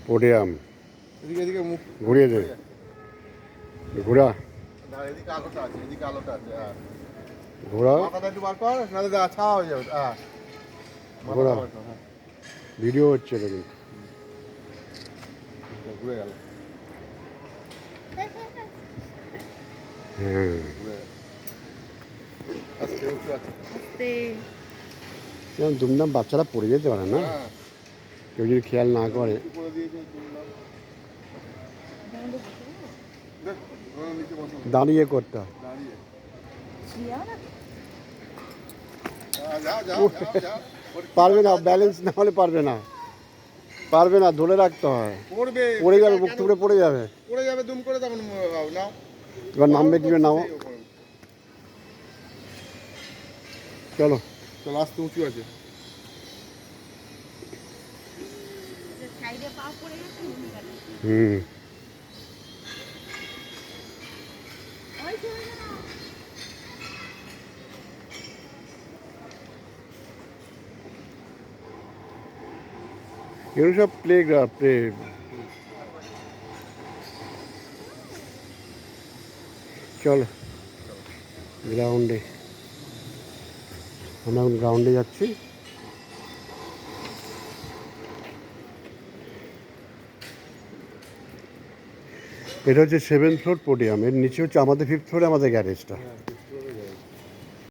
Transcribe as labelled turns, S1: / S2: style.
S1: Podium
S2: এদিকে এদিকে মুখ
S1: ঘুরিয়ে দে ঘোড়া
S2: না, এদিকে আলোটা আছে, এদিকে আলোটা আছে। হ্যাঁ,
S1: ঘোড়া
S2: মাথাটা একটু বার কর, নাহলে ছাওয়া হয়ে যাবে। হ্যাঁ,
S1: ঘোড়া
S2: মাথাটা বার কর, হ্যাঁ।
S1: ভিডিও হচ্ছে দেখুন।
S2: ঘুরে গেল,
S1: হ্যাঁ
S2: ঘুরে গেল। আস্তে উঁচু আছে।
S1: যেমন দুমদাম বাচ্চারা পড়ে যেতে পারে না,
S2: হ্যাঁ,
S1: কেউ যদি খেয়াল না করে।
S2: উঁচু করে দিয়েছে দুমদাম। দেখ, ওখানে নিচে বসানো।
S1: দাঁড়িয়ে করতে হয়।
S2: দাঁড়িয়ে।
S3: শিয়া না
S2: যাও যাও যাও যাও।
S1: পারবে না, ব্যালেন্স না হলে পারবে না, পারবে না, ধরে রাখতে হয়।
S2: পড়বে,
S1: পড়ে যাবে, বুক
S2: কেন?
S1: টুকরে পড়ে যাবে।
S2: পড়ে যাবে দুম করে, তখন নাও।
S1: এবার নামবে কিভাবে, নাও। চলো
S2: চল, আস্তে উঁচু আছে।
S3: সাইডে পা পড়ে গেছে
S1: হুম
S3: ওই চলে না
S1: এগুলো সব প্লে চলো গ্রাউন্ডে, আমরা এখন গ্রাউন্ডে যাচ্ছি। এটা হচ্ছে 7th ফ্লোর পোডিয়াম, এর নিচে হচ্ছে আমাদের 5th ফ্লোরে আমাদের গ্যারেজটা।